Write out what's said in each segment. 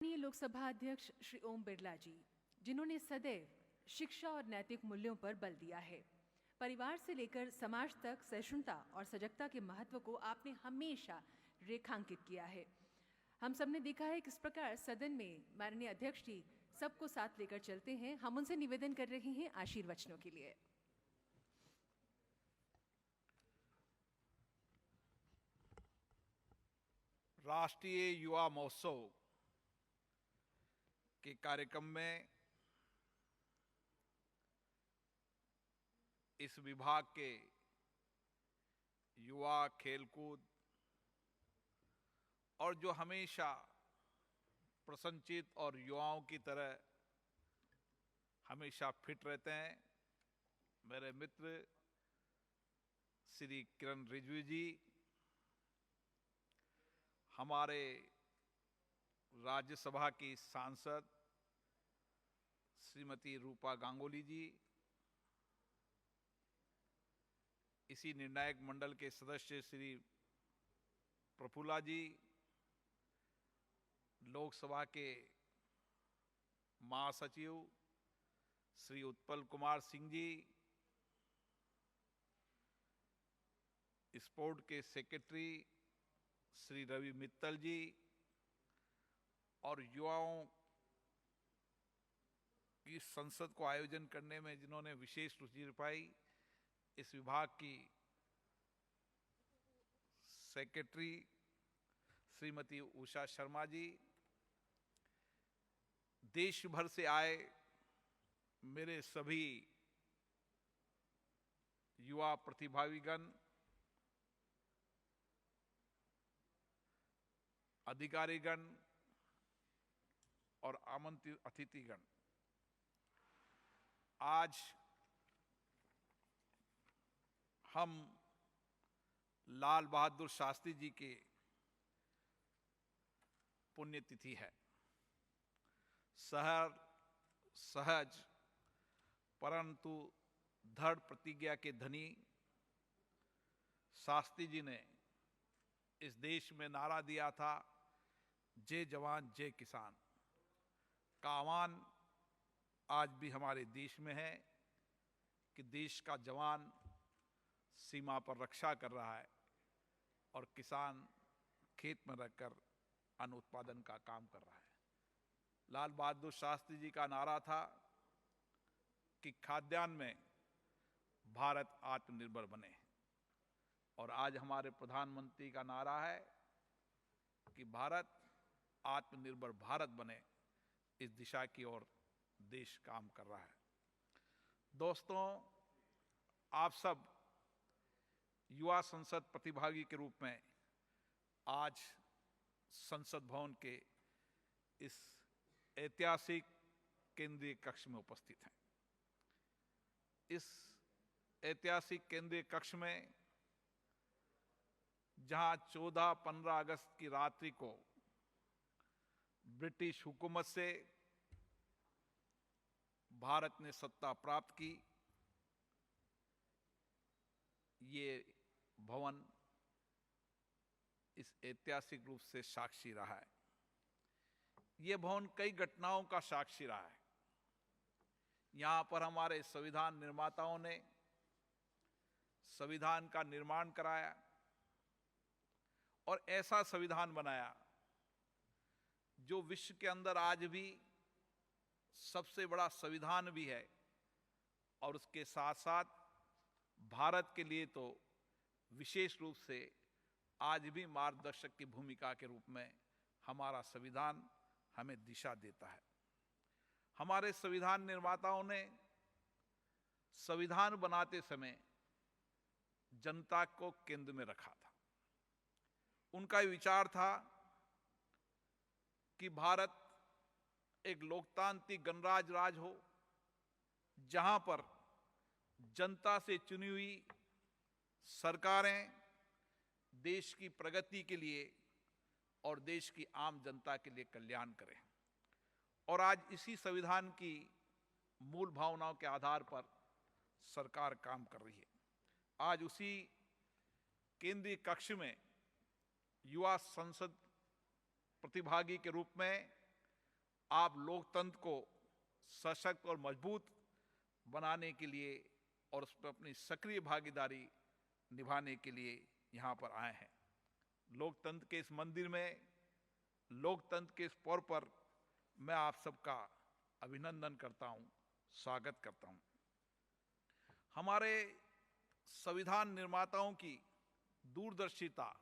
माननीय लोकसभा अध्यक्ष श्री ओम बिरला जी, जिन्होंने सदैव शिक्षा और नैतिक मूल्यों पर बल दिया है, परिवार से लेकर समाज तक सहिष्णुता और सजगता के महत्व को आपने हमेशा रेखांकित किया है। हम सब ने देखा है किस प्रकार सदन में माननीय अध्यक्ष जी सबको साथ लेकर चलते हैं। हम उनसे निवेदन कर रहे हैं आशीर्वचनों के लिए। राष्ट्रीय युवा महोत्सव के कार्यक्रम में इस विभाग के युवा खेलकूद और जो हमेशा प्रसन्नचित और युवाओं की तरह हमेशा फिट रहते हैं, मेरे मित्र श्री किरण रिजवी जी, हमारे राज्यसभा की सांसद श्रीमती रूपा गांगुली जी, इसी निर्णायक मंडल के सदस्य श्री प्रफुल्ला जी, लोकसभा के महासचिव श्री उत्पल कुमार सिंह जी, स्पोर्ट के सेक्रेटरी श्री रवि मित्तल जी और युवाओं की संसद को आयोजन करने में जिन्होंने विशेष रुचि दिखाई, इस विभाग की सेक्रेटरी श्रीमती उषा शर्मा जी, देश भर से आए मेरे सभी युवा प्रतिभागीगण, अधिकारीगण और आमंत्रित अतिथिगण, आज हम लाल बहादुर शास्त्री जी के पुण्यतिथि है। सहज परंतु दृढ़ प्रतिज्ञा के धनी शास्त्री जी ने इस देश में नारा दिया था, जय जवान जय किसान का आह्वान आज भी हमारे देश में है कि देश का जवान सीमा पर रक्षा कर रहा है और किसान खेत में रहकर अन्न उत्पादन का काम कर रहा है। लाल बहादुर शास्त्री जी का नारा था कि खाद्यान्न में भारत आत्मनिर्भर बने, और आज हमारे प्रधानमंत्री का नारा है कि भारत आत्मनिर्भर भारत बने। इस दिशा की ओर देश काम कर रहा है। दोस्तों, आप सब युवा संसद प्रतिभागी के रूप में आज संसद भवन के इस ऐतिहासिक केंद्रीय कक्ष में उपस्थित हैं। इस ऐतिहासिक केंद्रीय कक्ष में जहां 14-15 अगस्त की रात्रि को ब्रिटिश हुकूमत से भारत ने सत्ता प्राप्त की, ये भवन इस ऐतिहासिक रूप से साक्षी रहा है। ये भवन कई घटनाओं का साक्षी रहा है। यहां पर हमारे संविधान निर्माताओं ने संविधान का निर्माण कराया और ऐसा संविधान बनाया जो विश्व के अंदर आज भी सबसे बड़ा संविधान भी है, और उसके साथ साथ भारत के लिए तो विशेष रूप से आज भी मार्गदर्शक की भूमिका के रूप में हमारा संविधान हमें दिशा देता है। हमारे संविधान निर्माताओं ने संविधान बनाते समय जनता को केंद्र में रखा था। उनका विचार था कि भारत एक लोकतांत्रिक गणराज्य राज हो, जहां पर जनता से चुनी हुई सरकारें देश की प्रगति के लिए और देश की आम जनता के लिए कल्याण करें। और आज इसी संविधान की मूल भावनाओं के आधार पर सरकार काम कर रही है। आज उसी केंद्रीय कक्ष में युवा संसद प्रतिभागी के रूप में आप लोकतंत्र को सशक्त और मजबूत बनाने के लिए और उस पर अपनी सक्रिय भागीदारी निभाने के लिए यहाँ पर आए हैं। लोकतंत्र के इस मंदिर में, लोकतंत्र के इस पर्व पर मैं आप सबका अभिनंदन करता हूँ, स्वागत करता हूँ। हमारे संविधान निर्माताओं की दूरदर्शिता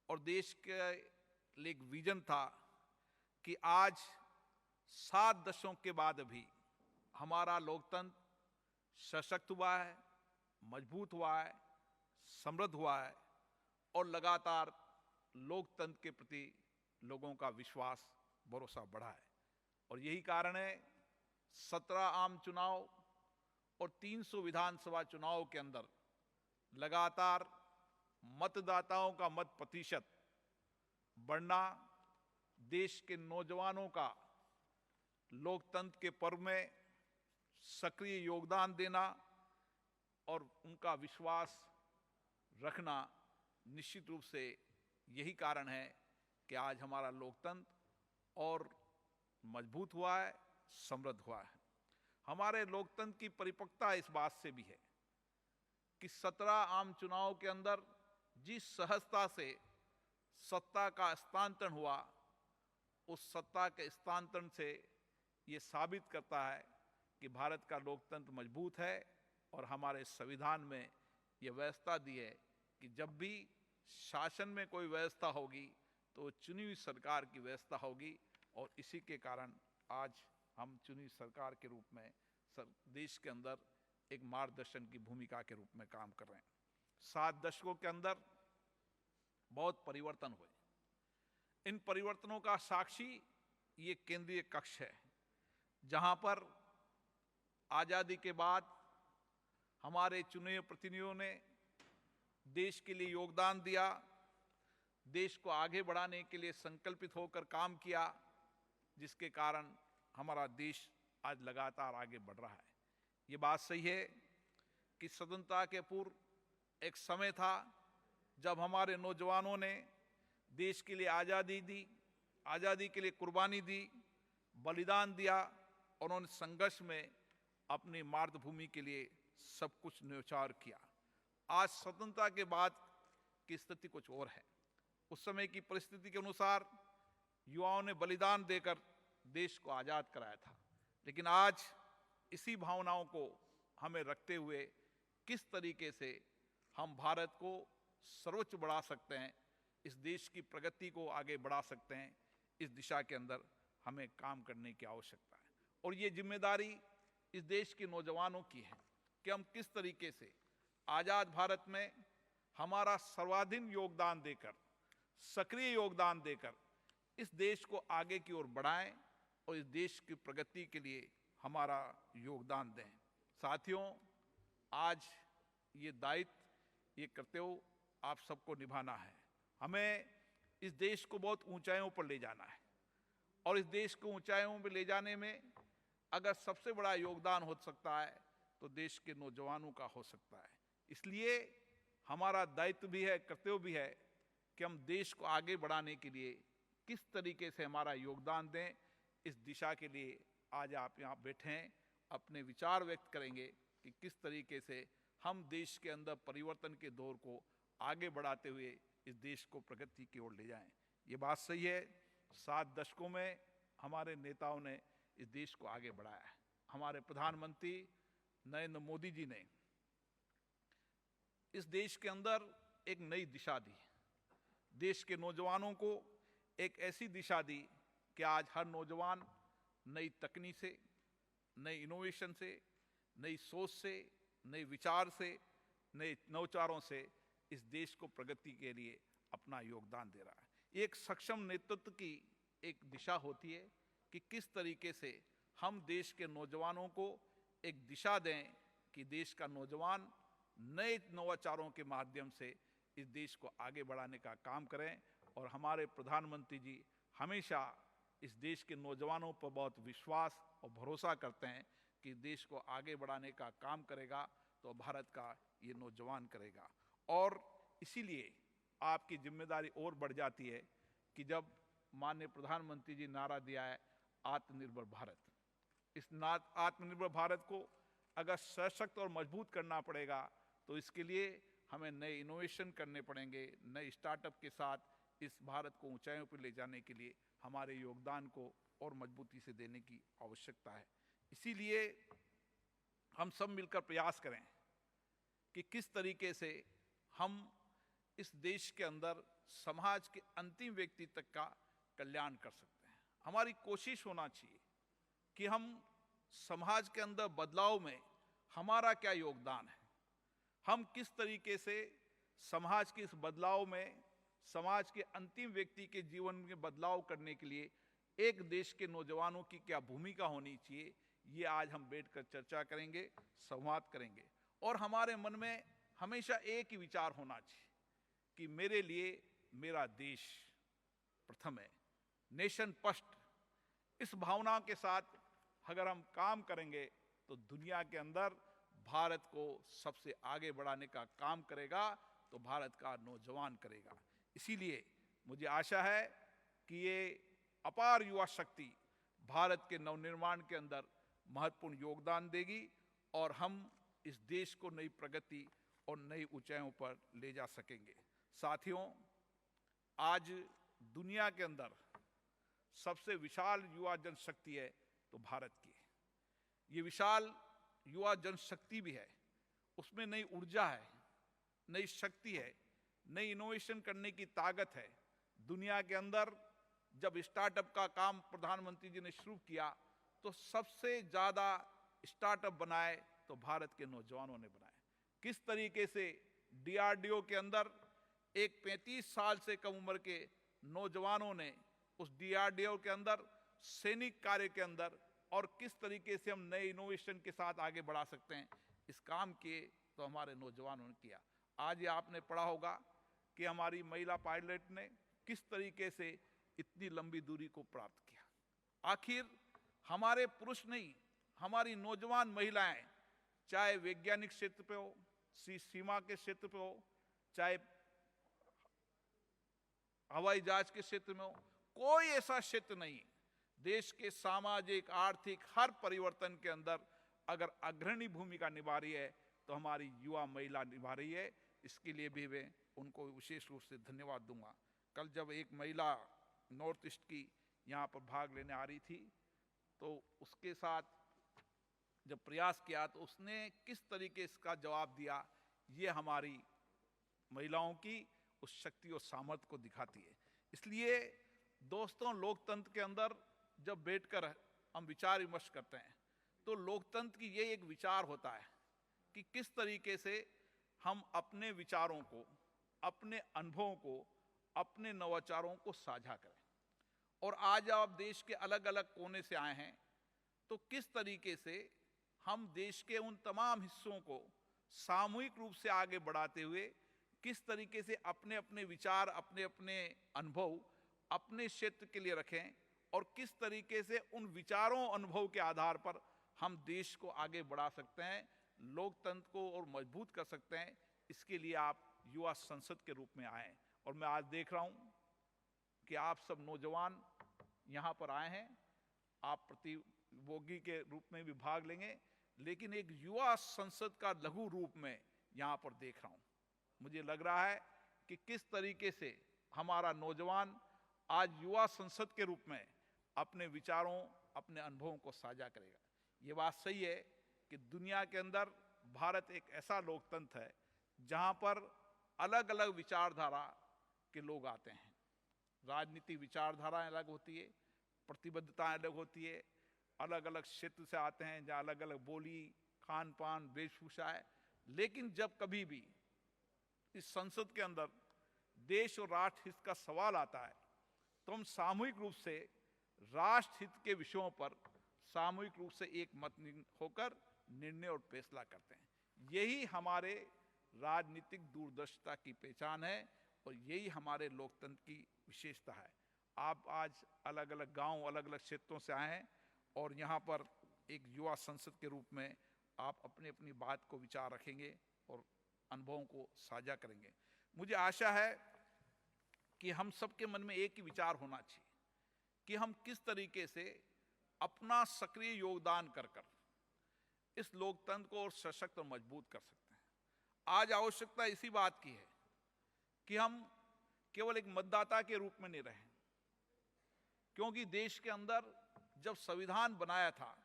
और देश के लिए एक विजन था कि आज 7 दशकों के बाद भी हमारा लोकतंत्र सशक्त हुआ है, मजबूत हुआ है, समृद्ध हुआ है और लगातार लोकतंत्र के प्रति लोगों का विश्वास, भरोसा बढ़ा है। और यही कारण है 17 आम चुनाव और 300 विधानसभा चुनाव के अंदर लगातार मतदाताओं का मत प्रतिशत बढ़ना, देश के नौजवानों का लोकतंत्र के पर्व में सक्रिय योगदान देना और उनका विश्वास रखना, निश्चित रूप से यही कारण है कि आज हमारा लोकतंत्र और मजबूत हुआ है, समृद्ध हुआ है। हमारे लोकतंत्र की परिपक्वता इस बात से भी है कि 17 आम चुनाव के अंदर जिस सहजता से सत्ता का हस्तांतरण हुआ, उस सत्ता के हस्तांतरण से ये साबित करता है कि भारत का लोकतंत्र मजबूत है और हमारे संविधान में ये व्यवस्था दी है कि जब भी शासन में कोई व्यवस्था होगी तो चुनी हुई सरकार की व्यवस्था होगी। और इसी के कारण आज हम चुनी हुई सरकार के रूप में देश के अंदर एक मार्गदर्शन की भूमिका के रूप में काम कर रहे हैं। 7 दशकों के अंदर बहुत परिवर्तन हुए। इन परिवर्तनों का साक्षी ये केंद्रीय कक्ष है, जहां पर आजादी के बाद हमारे चुने हुए प्रतिनिधियों ने देश के लिए योगदान दिया, देश को आगे बढ़ाने के लिए संकल्पित होकर काम किया, जिसके कारण हमारा देश आज लगातार आगे बढ़ रहा है। ये बात सही है कि स्वतंत्रता के पूर्व एक समय था जब हमारे नौजवानों ने देश के लिए आज़ादी दी, आज़ादी के लिए कुर्बानी दी, बलिदान दिया और उन्होंने संघर्ष में अपनी मातृभूमि के लिए सब कुछ न्यौछावर किया। आज स्वतंत्रता के बाद की स्थिति कुछ और है। उस समय की परिस्थिति के अनुसार युवाओं ने बलिदान देकर देश को आज़ाद कराया था, लेकिन आज इसी भावनाओं को हमें रखते हुए किस तरीके से हम भारत को सर्वोच्च बढ़ा सकते हैं, इस देश की प्रगति को आगे बढ़ा सकते हैं, इस दिशा के अंदर हमें काम करने की आवश्यकता है। और ये जिम्मेदारी इस देश के नौजवानों की है कि हम किस तरीके से आज़ाद भारत में हमारा सर्वाधीन योगदान देकर, सक्रिय योगदान देकर इस देश को आगे की ओर बढ़ाएं और इस देश की प्रगति के लिए हमारा योगदान दें। साथियों, आज ये दायित्व, ये कर्तव्य आप सबको निभाना है। हमें इस देश को बहुत ऊंचाइयों पर ले जाना है और इस देश को ऊंचाइयों पर ले जाने में अगर सबसे बड़ा योगदान हो सकता है तो देश के नौजवानों का हो सकता है। इसलिए हमारा दायित्व भी है, कर्तव्य भी है कि हम देश को आगे बढ़ाने के लिए किस तरीके से हमारा योगदान दें। इस दिशा के लिए आज आप यहाँ बैठे हैं, अपने विचार व्यक्त करेंगे कि किस तरीके से हम देश के अंदर परिवर्तन के दौर को आगे बढ़ाते हुए इस देश को प्रगति की ओर ले जाएं। ये बात सही है, 7 दशकों में हमारे नेताओं ने इस देश को आगे बढ़ाया है। हमारे प्रधानमंत्री नरेंद्र मोदी जी ने इस देश के अंदर एक नई दिशा दी, देश के नौजवानों को एक ऐसी दिशा दी कि आज हर नौजवान नई तकनीक से, नई इनोवेशन से, नई सोच से, नए विचार से, नए नवचारों से इस देश को प्रगति के लिए अपना योगदान दे रहा है। एक सक्षम नेतृत्व की एक दिशा होती है कि किस तरीके से हम देश के नौजवानों को एक दिशा दें कि देश का नौजवान नए नवाचारों के माध्यम से इस देश को आगे बढ़ाने का काम करें। और हमारे प्रधानमंत्री जी हमेशा इस देश के नौजवानों पर बहुत विश्वास और भरोसा करते हैं कि देश को आगे बढ़ाने का काम करेगा तो भारत का ये नौजवान करेगा। और इसीलिए आपकी जिम्मेदारी और बढ़ जाती है कि जब माननीय प्रधानमंत्री जी नारा दिया है, आत्मनिर्भर भारत। इस आत्मनिर्भर भारत को अगर सशक्त और मजबूत करना पड़ेगा तो इसके लिए हमें नए इनोवेशन करने पड़ेंगे। नए स्टार्टअप के साथ इस भारत को ऊंचाइयों पर ले जाने के लिए हमारे योगदान को और मजबूती से देने की आवश्यकता है। इसीलिए हम सब मिलकर प्रयास करें कि किस तरीके से हम इस देश के अंदर समाज के अंतिम व्यक्ति तक का कल्याण कर सकते हैं। हमारी कोशिश होना चाहिए कि हम समाज के अंदर बदलाव में हमारा क्या योगदान है, हम किस तरीके से समाज के इस बदलाव में, समाज के अंतिम व्यक्ति के जीवन में बदलाव करने के लिए एक देश के नौजवानों की क्या भूमिका होनी चाहिए, ये आज हम बैठकर चर्चा करेंगे, संवाद करेंगे। और हमारे मन में हमेशा एक ही विचार होना चाहिए कि मेरे लिए मेरा देश प्रथम है, नेशन फर्स्ट। इस भावना के साथ अगर हम काम करेंगे तो दुनिया के अंदर भारत को सबसे आगे बढ़ाने का काम करेगा तो भारत का नौजवान करेगा। इसीलिए मुझे आशा है कि ये अपार युवा शक्ति भारत के नवनिर्माण के अंदर महत्वपूर्ण योगदान देगी और हम इस देश को नई प्रगति और नई ऊंचाइयों पर ले जा सकेंगे। साथियों, आज दुनिया के अंदर सबसे विशाल युवा जनशक्ति है तो भारत की है। ये विशाल युवा जनशक्ति भी है, उसमें नई ऊर्जा है, नई शक्ति है, नई इनोवेशन करने की ताकत है। दुनिया के अंदर जब स्टार्टअप का काम प्रधानमंत्री जी ने शुरू किया तो सबसे ज्यादा स्टार्टअप बनाए तो भारत के नौजवानों ने बनाए। किस तरीके से डीआरडीओ के अंदर एक 35 साल से कम उम्र के नौजवानों ने उस डीआरडीओ के अंदर सैनिक कार्य के अंदर और किस तरीके से हम नए इनोवेशन के साथ आगे बढ़ा सकते हैं, इस काम किए तो हमारे नौजवानों ने किया। आज ये आपने पढ़ा होगा कि हमारी महिला पायलट ने किस तरीके से इतनी लंबी दूरी को प्राप्त किया। आखिर हमारे पुरुष नहीं, हमारी नौजवान महिलाएं, चाहे वैज्ञानिक क्षेत्र पे हो, सीमा के क्षेत्र पे हो, चाहे हवाई जहाज के क्षेत्र में हो, कोई ऐसा क्षेत्र नहीं देश के सामाजिक आर्थिक हर परिवर्तन के अंदर अगर अग्रणी भूमिका निभा रही है तो हमारी युवा महिला निभा रही है। इसके लिए भी मैं उनको विशेष रूप से धन्यवाद दूंगा। कल जब एक महिला नॉर्थ ईस्ट की यहाँ पर भाग लेने आ रही थी तो उसके साथ जब प्रयास किया तो उसने किस तरीके इसका जवाब दिया, ये हमारी महिलाओं की उस शक्ति और सामर्थ्य को दिखाती है। इसलिए दोस्तों, लोकतंत्र के अंदर जब बैठकर हम विचार विमर्श करते हैं तो लोकतंत्र की ये एक विचार होता है कि किस तरीके से हम अपने विचारों को, अपने अनुभवों को, अपने नवाचारों को साझा करें। और आज आप देश के अलग अलग कोने से आए हैं तो किस तरीके से हम देश के उन तमाम हिस्सों को सामूहिक रूप से आगे बढ़ाते हुए किस तरीके से अपने अपने विचार, अपने अपने अनुभव अपने क्षेत्र के लिए रखें और किस तरीके से उन विचारों, अनुभव के आधार पर हम देश को आगे बढ़ा सकते हैं, लोकतंत्र को और मजबूत कर सकते हैं। इसके लिए आप युवा संसद के रूप में आए और मैं आज देख रहा हूं कि आप सब नौजवान यहाँ पर आए हैं, आप प्रतियोगी के रूप में भी भाग लेंगे, लेकिन एक युवा संसद का लघु रूप में यहाँ पर देख रहा हूँ। मुझे लग रहा है कि किस तरीके से हमारा नौजवान आज युवा संसद के रूप में अपने विचारों, अपने अनुभवों को साझा करेगा। ये बात सही है कि दुनिया के अंदर भारत एक ऐसा लोकतंत्र है जहाँ पर अलग अलग विचारधारा के लोग आते हैं। राजनीतिक विचारधाराएं अलग होती है, प्रतिबद्धताएं अलग होती है, अलग अलग क्षेत्र से आते हैं जहाँ अलग अलग बोली, खान पान, वेशभूषा है। लेकिन जब कभी भी इस संसद के अंदर देश और राष्ट्र हित का सवाल आता है तो हम सामूहिक रूप से राष्ट्र हित के विषयों पर सामूहिक रूप से एक मत होकर निर्णय और फैसला करते हैं। यही हमारे राजनीतिक दूरदर्शिता की पहचान है और यही हमारे लोकतंत्र की विशेषता है। आप आज अलग अलग गांव, अलग अलग क्षेत्रों से आए हैं और यहाँ पर एक युवा संसद के रूप में आप अपनी अपनी बात को विचार रखेंगे और अनुभवों को साझा करेंगे। मुझे आशा है कि हम सबके मन में एक ही विचार होना चाहिए कि हम किस तरीके से अपना सक्रिय योगदान कर इस लोकतंत्र को और सशक्त और मजबूत कर सकते हैं। आज आवश्यकता इसी बात की है कि हम केवल एक मतदाता के रूप में नहीं रहें, क्योंकि देश के अंदर जब संविधान बनाया था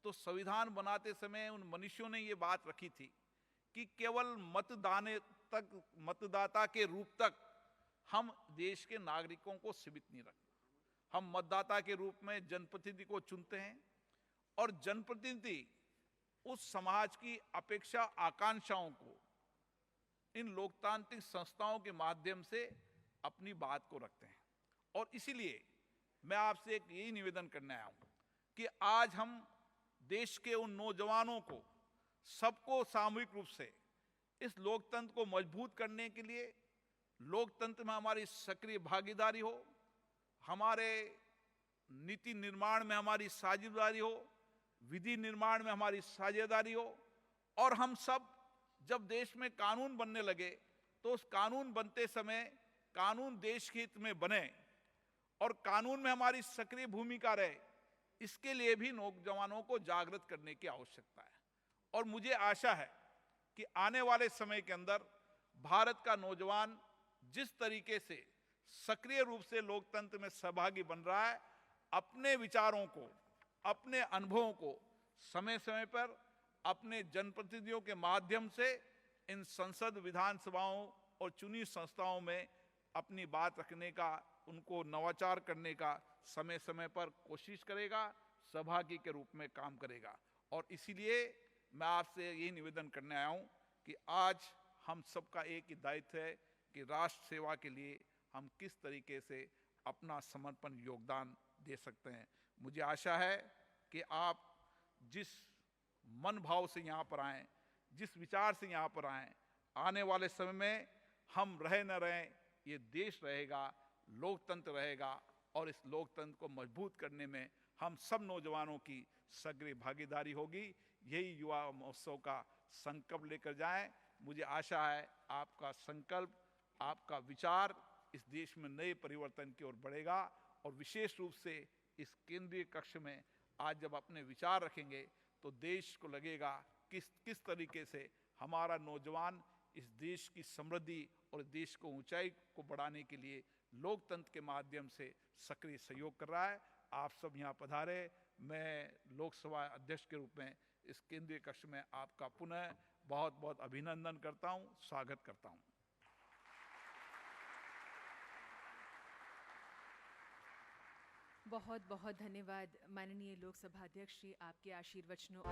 तो संविधान बनाते समय उन मनुष्यों ने ये बात रखी थी कि केवल मतदाता के रूप तक हम देश के नागरिकों को सीमित नहीं रखना। हम मतदाता के रूप में जनप्रतिनिधि को चुनते हैं और जनप्रतिनिधि उस समाज की अपेक्षा आकांक्षाओं को इन लोकतांत्रिक संस्थाओं के माध्यम से अपनी बात को रखते हैं। और इसीलिए मैं आपसे एक यही निवेदन करने आया हूं कि आज हम देश के उन नौजवानों को सबको सामूहिक रूप से इस लोकतंत्र को मजबूत करने के लिए लोकतंत्र में हमारी सक्रिय भागीदारी हो, हमारे नीति निर्माण में हमारी साझेदारी हो, विधि निर्माण में हमारी साझेदारी हो, और हम सब जब देश में कानून बनने लगे तो उस कानून बनते समय कानून देश के हित में बने और कानून में हमारी सक्रिय भूमिका रहे, इसके लिए भी नौजवानों को जागृत करने की आवश्यकता है। और मुझे आशा है कि आने वाले समय के अंदर भारत का नौजवान जिस तरीके से सक्रिय रूप से लोकतंत्र में सहभागी बन रहा है, अपने विचारों को, अपने अनुभवों को समय समय पर अपने जनप्रतिनिधियों के माध्यम से इन संसद, विधानसभाओं और चुनी संस्थाओं में अपनी बात रखने का, उनको नवाचार करने का समय समय पर कोशिश करेगा, सहभागी के रूप में काम करेगा। और इसीलिए मैं आपसे यही निवेदन करने आया हूं कि आज हम सबका एक ही दायित्व है कि राष्ट्र सेवा के लिए हम किस तरीके से अपना समर्पण योगदान दे सकते हैं। मुझे आशा है कि आप जिस मन भाव से यहाँ पर आएँ, जिस विचार से यहाँ पर आएँ, आने वाले समय में हम रहे न रहें, ये देश रहेगा, लोकतंत्र रहेगा, और इस लोकतंत्र को मजबूत करने में हम सब नौजवानों की सक्रिय भागीदारी होगी। यही युवा महोत्सव का संकल्प लेकर जाएं। मुझे आशा है आपका संकल्प, आपका विचार इस देश में नए परिवर्तन की ओर बढ़ेगा। और विशेष रूप से इस केंद्रीय कक्ष में आज जब अपने विचार रखेंगे तो देश को लगेगा किस तरीके से हमारा नौजवान इस देश की समृद्धि और देश को ऊंचाई को बढ़ाने के लिए लोकतंत्र के माध्यम से सक्रिय सहयोग कर रहा है। आप सब यहाँ पधारे। मैं लोकसभा अध्यक्ष के रूप में इस केंद्रीय कक्ष में आपका पुनः बहुत बहुत अभिनंदन करता हूँ, स्वागत करता हूँ। बहुत बहुत धन्यवाद माननीय लोकसभा अध्यक्ष जी, आपके आशीर्वचनों